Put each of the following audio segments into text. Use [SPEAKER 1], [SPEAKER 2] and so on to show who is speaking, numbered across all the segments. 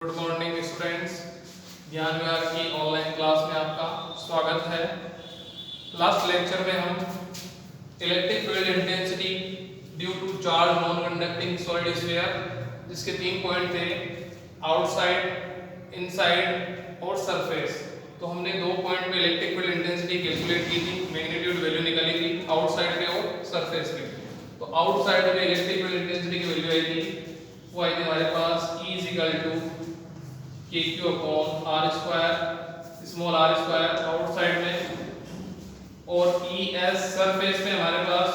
[SPEAKER 1] Good morning students, ज्ञान विहार की online class में आपका स्वागत है। लास्ट लेक्चर में हम electric field intensity due to charge non conducting solid sphere, जिसके 3 पॉइंट थे, आउटसाइड, इनसाइड और सरफेस। तो हमने 2 पॉइंट पे इलेक्ट्रिक फील्ड इंटेंसिटी कैलकुलेट की थी, मैग्नीट्यूड वैल्यू निकाली थी आउटसाइड पे और सरफेस पे। तो आउटसाइड पे इलेक्ट्रिक फील्ड इंटेंसिटी की वैल्यू आई थी, वो आई थी हमारे पास E = KQ/r², small r square outside में, और ES सरफेस में हमारे पास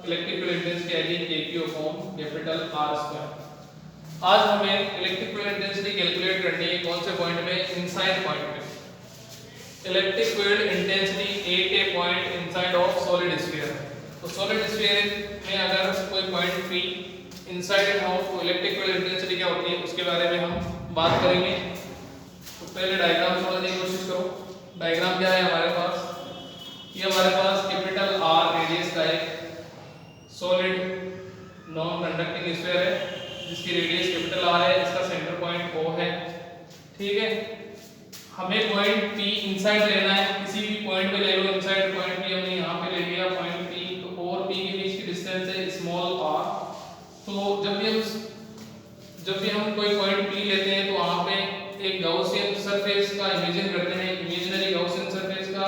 [SPEAKER 1] इलेक्ट्रिक फील्ड इंटेंसिटी आई थी KQ/R²। आज हमें इलेक्ट्रिक फील्ड इंटेंसिटी कैलकुलेट करनी है कौन से पॉइंट में? इनसाइड पॉइंट में। Electric field intensity at A point inside of solid sphere. तो सॉलिड स्फीयर में अगर कोई पॉइंट P इनसाइड हो तो इलेक्ट्रिक फील्ड इंटेंसिटी क्या होती है, उसके बारे में हम बात करेंगे। तो पहले डायग्राम समझने की कोशिश करो। डायग्राम क्या है हमारे पास? ये हमारे पास कैपिटल R रेडियस का एक सॉलिड नॉन कंडक्टिंग स्फीयर है, जिसकी रेडियस कैपिटल R है, इसका सेंटर पॉइंट O है। ठीक है, हमें पॉइंट P इनसाइड लेना है, किसी भी पॉइंट पे ले लो इनसाइड पॉइंट P, हमने यहाँ पे ले लिया पॉइंट P, तो O और P के बीच की डिस्टेंस है स्मॉल r। तो जब भी हम कोई पॉइंट P लेते हैं तो वहाँ पे एक गाउसियन सरफेस का इमेजिन करते हैं, इमेजिनरी गाउसियन सरफेस का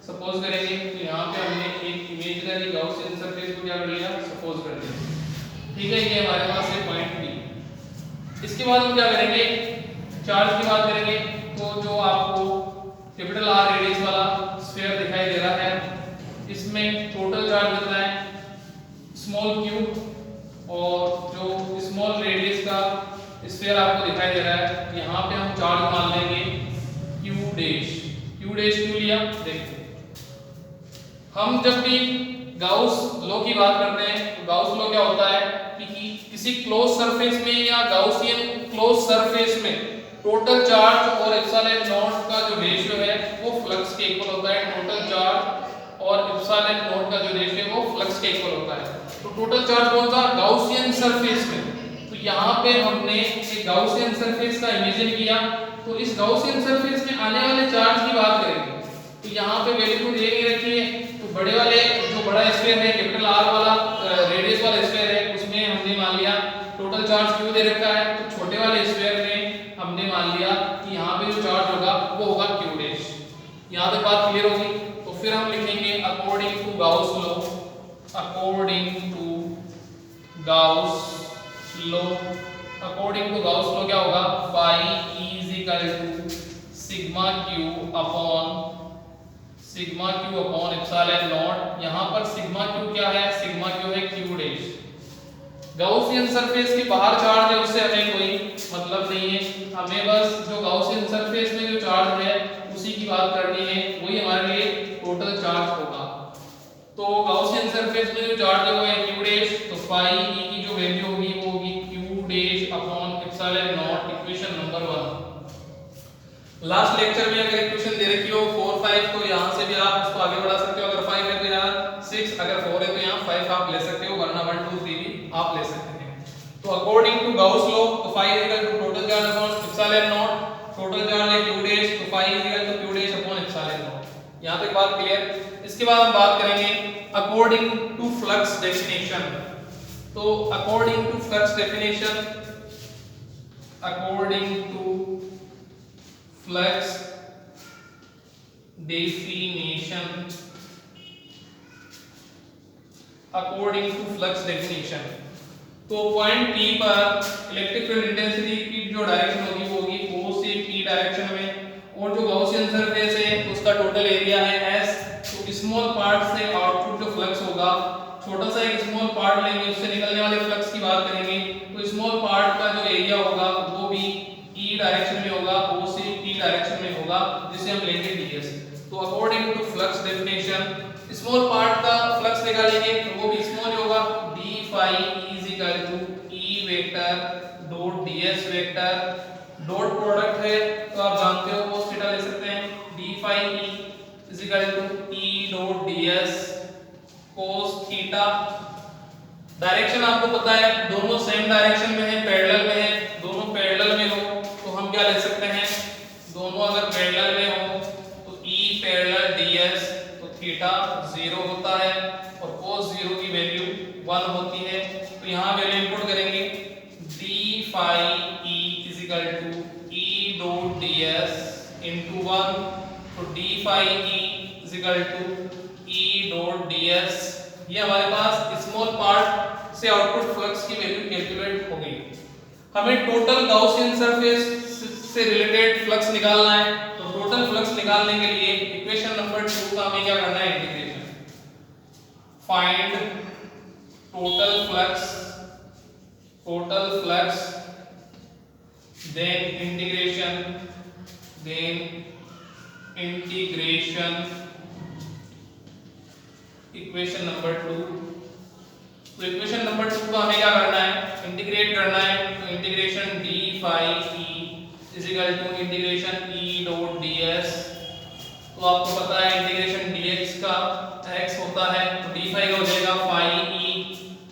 [SPEAKER 1] सपोज करेंगे। तो यहाँ पे हमने एक इमेजिनरी गाउसियन सरफेस को क्या कर लिया? सपोज कर दिया। ठीक है, ये हमारे पास है पॉइंट P। इसके बाद हम क्या करेंगे? चार्ज की बात करेंगे। तो जो आपको कैपिटल R रेडियस वाला स्फीयर दिखाई दे रहा है, इसमें टोटल चार्ज कितना है? स्मॉल q, और जो स्मॉल रेडियस का स्फीयर आपको दिखाई दे रहा है, यहाँ पे हम चार्ज मान लेंगे q डैश। q डैश क्यों लिया? देखते हम जब भी गाउस लॉ की बात करते हैं तो गाउस लॉ क्या होता है कि किसी क्लोज सरफेस में या गाउसियन क्लोज सरफेस में टोटल चार्ज और एप्सिलॉन नॉट का जो रेशियो है वो फ्लक्स के इक्वल होता है। टोटल चार्ज और एप्सिलॉन नॉट का जो रेशियो है वो फ्लक्स के इक्वल होता है। तो टोटल चार्ज कौन सा? गाउसियन सरफेस में। तो यहाँ पे हमने एक गाउसियन सरफेस का इमेजिन किया, तो इस गाउसियन सरफेस में आने वाले चार्ज की बात करेंगे। तो यहाँ पे वैल्यू दे के रखी है, तो बड़े वाले जो बड़ा स्फीयर है कैपिटल R वाला रेडियस वाला स्फीयर है, उसमें हमने मान लिया टोटल चार्ज Q दे रखा है। तो छोटे वाले स्फीयर में हमने मान लिया कि यहाँ पे जो चार्ज होगा वो होगा Q डैश। यहाँ तक बात क्लियर होगी। तो फिर हम लिखेंगे according to Gauss law, according to Gauss law, according to Gauss law क्या होगा? Phi E = sigma Q upon epsilon naught. यहाँ पर सिग्मा Q क्या है? सिग्मा Q है Q डैश। गाउसियन सरफेस के बाहर चार्ज है उससे हमें कोई मतलब नहीं है, हमें बस जो गाउसियन सरफेस में जो चार्ज है उसी की बात करनी है, वही हमारे लिए टोटल चार्ज होगा। तो गाउसियन सरफेस में जो चार्ज है वो है Q डैश। तो पाई E की जो वैल्यू होगी वो होगी Q dash upon epsilon not, equation number 1। Last lecture में अगर इक्वेशन दे रखी हो 4 5, तो यहां से भी आप उसको आगे बढ़ा सकते हो। अगर 5 है तो यहां 6, अगर 4 है तो यहां 5 आप ले सकते हो, वरना 1 2 3 भी आप ले सकते हैं। तो अकॉर्डिंग टू गाउस लॉ, तो phi total charge upon epsilon naught, total charge है Q डैश, तो phi Q dash upon epsilon naught. यहां तक बात क्लियर। इसके बाद हम बात करेंगे अकॉर्डिंग टू फ्लक्स डेफिनेशन। तो according to flux definition, according to flux definition, according to flux definition, तो पॉइंट P पर इलेक्ट्रिक फील्ड इंटेंसिटी की जो डायरेक्शन होगी वो होगी O से P डायरेक्शन में, और जो गाउसियन सरफेस है उसका टोटल एरिया है S। तो स्मॉल पार्ट से आउटपुट जो फ्लक्स होगा, छोटा सा एक स्मॉल पार्ट लेंगे, उससे निकलने वाले फ्लक्स की बात करेंगे, तो स्मॉल पार्ट का जो एरिया होगा वो भी E डायरेक्शन में होगा, O से P डायरेक्शन में होगा, जिसे हम लेंगे ds। तो according to flux definition, small part का फ्लक्स निकालेंगे तो वो भी स्मॉल होगा, d phi E vector dot ds vector, dot product है तो आप जानते हो cos थीटा ले सकते हैं, d phi E dot ds cos theta. Direction आपको पता है, दोनों सेम डायरेक्शन में है, पैरेलल में है, दोनों पैरेलल में हो तो हम क्या ले सकते हैं, दोनों अगर पैरेलल में हो तो E पैरेलल ds, तो थीटा 0 होता है और cos 0 की वैल्यू 1 होती है। तो यहाँ वैल्यू इनपुट करेंगे d phi E is equal to E dot ds into 1, तो d phi E is equal to E dot ds। ये हमारे पास स्मॉल पार्ट से आउटपुट फ्लक्स की वैल्यू कैलकुलेट हो गई। हमें टोटल गाउसियन सरफेस से रिलेटेड फ्लक्स निकालना है। तो टोटल फ्लक्स निकालने के लिए इक्वेशन नंबर 2 का हमें क्या करना है, integration. Find total flux then integration equation number 2। तो इक्वेशन नंबर 2 को हमें क्या करना है, इंटीग्रेट करना है। तो integration d phi E is equal to integration E dot ds। तो आपको पता है इंटीग्रेशन dx का x होता है, तो d phi का हो जाएगा phi E,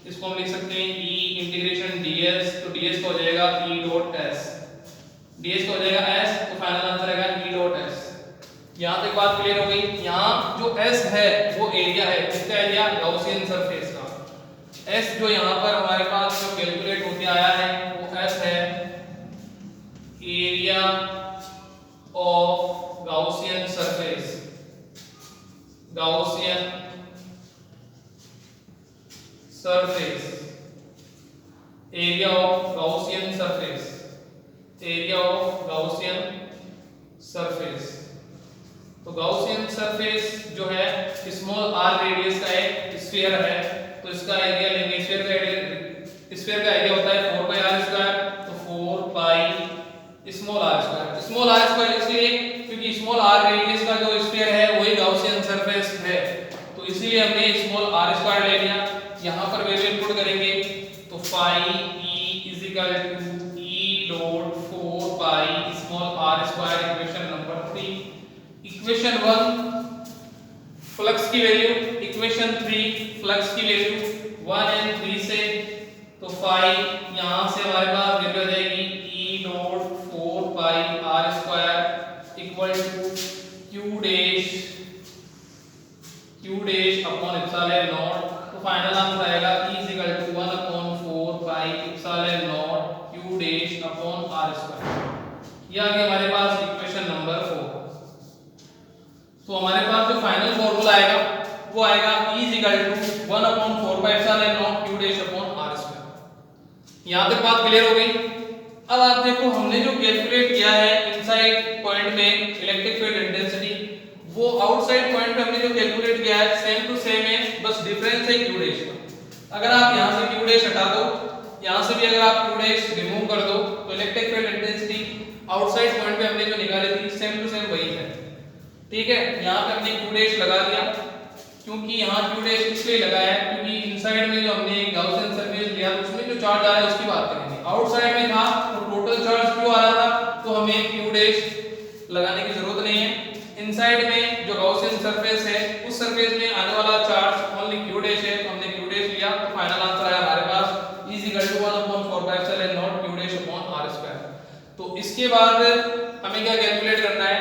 [SPEAKER 1] इसको हम लिख सकते हैं E इंटीग्रेशन ds, तो ds का हो जाएगा E डॉट s, ds का हो जाएगा s, तो फाइनल आंसर आएगा E डॉट s। यहाँ तक बात क्लियर हो गई। यहाँ जो s है वो एरिया है, किसका एरिया, गाउसियन सरफेस का। S जो यहाँ पर हमारे पास जो कैलकुलेट होके आया है वो S है area of Gaussian surface, area of Gaussian surface. तो गाउसियन सरफेस जो है स्मॉल r रेडियस का एक स्फीयर है, तो इसका एरिया लेंगे, स्फीयर का एरिया होता है 4 पाई r स्क्वायर, तो 4 पाई स्मॉल r स्क्वायर इसलिए क्योंकि स्मॉल r रेडियस का जो स्फीयर है वही गाउसियन सरफेस है, तो इसीलिए हमने स्मॉल r स्क्वायर ले लिया। यहाँ पर वैल्यू इनपुट करेंगे, तो phi E is equal to E dot 4 pi small r square, equation number 3। Equation 1 flux की वैल्यू, इक्वेशन 3 फ्लक्स की वैल्यू 1 एंड 3 से, तो phi यहाँ से हमारे पास वैल्यू आ जाएगी E dot 4 pi r square equal to q dash upon epsilon naught. तो फाइनल आंसर आएगा E is equal to 1 upon 4 pi epsilon naught q dash upon r square. ये आ गया हमारे पास इक्वेशन नंबर 4। तो हमारे पास जो फाइनल फॉर्मूला आएगा वो आएगा E is equal to 1 upon 4 pi epsilon naught q dash upon r square. यहां तक बात क्लियर हो गई। अब आप देखो हमने जो कैलकुलेट किया है इनसाइड पॉइंट में इलेक्ट्रिक फील्ड इंटेंसिटी, वो आउटसाइड पॉइंट पे हमने जो कैलकुलेट किया है सेम टू सेम है, बस डिफरेंस है q डैश का। अगर आप यहां से q डैश हटा दो, यहां से भी अगर आप q डैश रिमूव कर दो, तो electric field intensity outside point पे हमने जो निकाली थी सेम टू सेम वही है। ठीक है, यहां पे हमने q डैश लगा दिया, क्योंकि यहां q डैश इसलिए लगाया है क्योंकि इनसाइड में जो हमने गाउसियन सरफेस लिया उसमें जो चार्ज आ रहा है उसकी बात करेंगे। आउटसाइड में था तो टोटल चार्ज q आ रहा था, तो हमें q डैश लगाने की जरूरत नहीं है। इनसाइड में जो गाउसियन सरफेस है उस सरफेस में आने वाला चार्ज ओनली q डैश है, तो हमने q डैश लिया, तो फाइनल आंसर आया हमारे पास E is equal to 1 upon 4 pi epsilon naught q dash upon r square. तो इसके बाद हमें क्या कैलकुलेट करना है,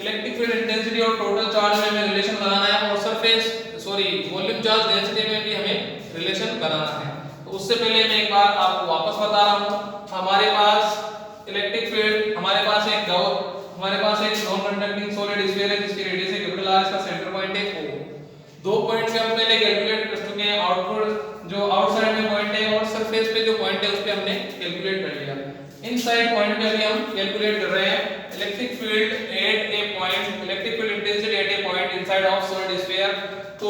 [SPEAKER 1] इलेक्ट्रिक फील्ड इंटेंसिटी और टोटल चार्ज में हमें रिलेशन बनाना है, और वॉल्यूम चार्ज डेंसिटी में भी हमें रिलेशन बनाना है। तो उससे पहले मैं एक बार आपको वापस बता रहा हूं, हमारे पास इलेक्ट्रिक फील्ड, हमारे पास एक नॉन कंडक्टिंग सॉलिड स्फीयर है जिसकी रेडियस है कैपिटल R, इसका सेंटर पॉइंट है O। दो पॉइंट पे हम पहले कैलकुलेट कर चुके हैं, आउटपुट जो आउटसाइड में पॉइंट है और सरफेस पे जो पॉइंट है उस पे हमने कैलकुलेट कर लिया। इनसाइड पॉइंट पे अभी हम कैलकुलेट कर रहे हैं electric field at A point, electric field intensity at A point inside of solid sphere. तो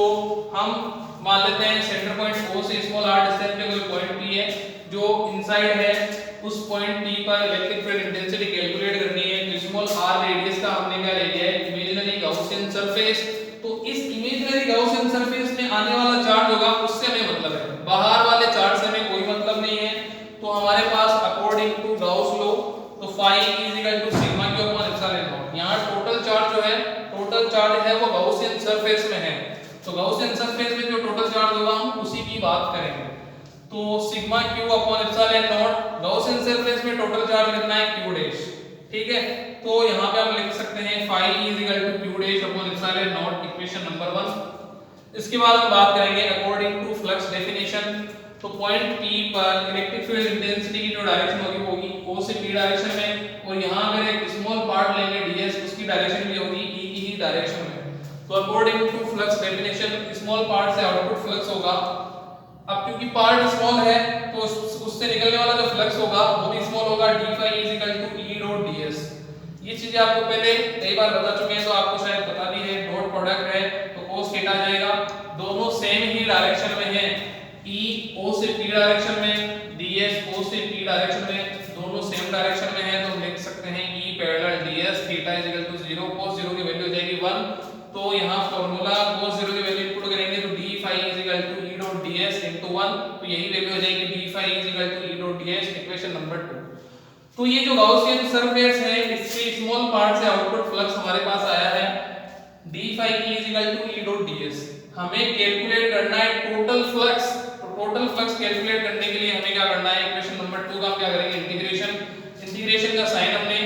[SPEAKER 1] हम मान लेते हैं सेंटर पॉइंट O से स्मॉल r डिस्टेंस पे कोई पॉइंट P है जो इनसाइड है, उस पॉइंट P पर इलेक्ट्रिक फील्ड इंटेंसिटी कैलकुलेट करनी है। तो स्मॉल r रेडियस का हमने क्या ले लिया है, इमेजिनरी गाउसियन सरफेस। तो इस इमेजिनरी गाउसियन सरफेस में आने वाला चार्ज होगा उससे हमें मतलब है, बाहर वाले चार्ज से हमें कोई मतलब नहीं है। तो हमारे पास अकॉर्डिंग टू गाउस लॉ, तो phi is equal to sigma q upon epsilon naught. यहां टोटल चार्ज जो है, टोटल चार्ज है वो गाउसियन सरफेस में है, तो गाउसियन सरफेस में जो टोटल चार्ज होगा हम उसी की बात करेंगे। तो sigma q upon epsilon not, Gaussian surface में टोटल चार्ज कितना है q डैश, ठीक है, तो यहाँ पे हम लिख सकते हैं phi is equal to q dash upon epsilon naught, equation number 1। इसके बाद हम बात करेंगे अकॉर्डिंग टू फ्लक्स डेफिनेशन। तो पॉइंट P पर इलेक्ट्रिक फील्ड इंटेंसिटी की जो डायरेक्शन होगी वो होगी O से P डायरेक्शन में, और यहाँ अगर एक स्मॉल पार्ट लेंगे ds, उसकी डायरेक्शन भी होगी E की ही डायरेक्शन में। तो according to flux definition small part से आउटपुट फ्लक्स होगा। अब क्योंकि पार्ट स्मॉल है तो उससे निकलने वाला जो फ्लक्स होगा वो भी स्मॉल होगा, d phi is equal to E dot ds। ये चीजें आपको पहले कई बार बता चुके हैं तो आपको शायद पता भी है। डॉट प्रोडक्ट है तो cos थीटा जाएगा, दोनों सेम ही डायरेक्शन में है, E O से P डायरेक्शन में, ds O से P डायरेक्शन में, दोनों सेम डायरेक्शन में है। तो हम लिख सकते हैं E parallel ds theta is equal to 0, cos 0 की वैल्यू हो जाएगी 1। तो यहाँ फॉर्मूला cos 0 की वैल्यू इनपुट करेंगे तो d phi is equal to E dot ds into 1, तो यही वैल्यू हो जाएगी d phi is equal to E dot ds, equation number 2। तो ये जो गॉसियन सरफेस है इसके स्मॉल पार्ट से आउटपुट फ्लक्स हमारे पास आया है d phi is equal to E dot ds। हमें कैलकुलेट करना है टोटल फ्लक्स। तो टोटल फ्लक्स कैलकुलेट करने के लिए हमें क्या करना है, इक्वेशन नंबर 2 का हम क्या करेंगे, इंटीग्रेशन का साइन हमने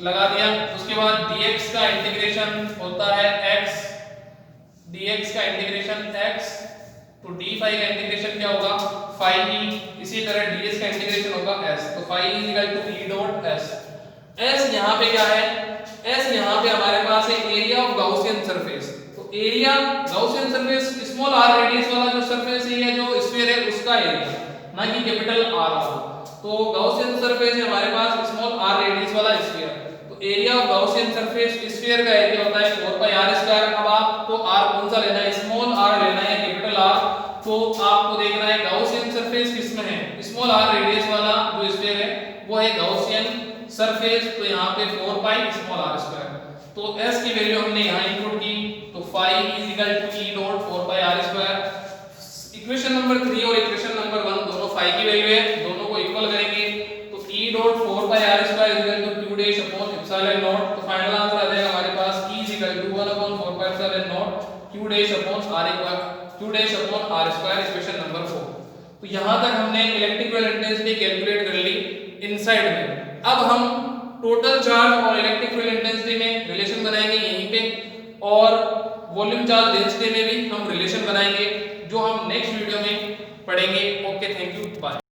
[SPEAKER 1] लगा दिया। उसके बाद dx का इंटीग्रेशन होता है x, dx का इंटीग्रेशन x, तो d phi का इंटीग्रेशन क्या होगा phi e, इसी तरह ds का इंटीग्रेशन होगा s, तो phi is equal to E dot s। s यहाँ पे क्या है, s यहाँ पे हमारे पास है एरिया ऑफ गॉसियन सरफेस। तो area Gaussian surface small r radius वाला जो सरफेस है, ये जो स्फीयर है उसका एरिया, ना कि कैपिटल R वाला। तो गॉसियन सरफेस है हमारे पास स्मॉल r रेडियस वाला स्फीयर, तो area of Gaussian surface sphere का एरिया होता है 4 पाई r स्क्वायर। अब आपको r कौन सा लेना है, स्मॉल r लेना है कैपिटल R। तो आपको देखना है गॉसियन सरफेस किसमें है, स्मॉल r रेडियस वाला जो स्फीयर है वो है गॉसियन सरफेस। तो यहाँ पे 4 पाई स्मॉल r स्क्वायर, तो s की वैल्यू हमने यहाँ इनपुट की, तो phi is equal to E dot 4 pi r square. Equation number 3 और इक्वेशन नंबर 1 दोनों phi की वैल्यू है, दोनों को इक्वल करेंगे तो E dot 4 pi r square is equal to q dash upon epsilon naught। तो फाइनल आंसर आ जाएगा हमारे पास E is equal to 1 upon 4 pi epsilon naught q dash upon r square, equation number 4। तो यहाँ तक हमने इलेक्ट्रिक फील्ड इंटेंसिटी कैलकुलेट कर ली inside में। अब हम टोटल चार्ज और इलेक्ट्रिक फील्ड इंटेंसिटी में रिलेशन बनाएंगे यहीं पे, और वॉल्यूम चार्ज डेंसिटी में भी हम रिलेशन बनाएंगे, जो हम नेक्स्ट वीडियो में पढ़ेंगे। Okay, thank you, bye.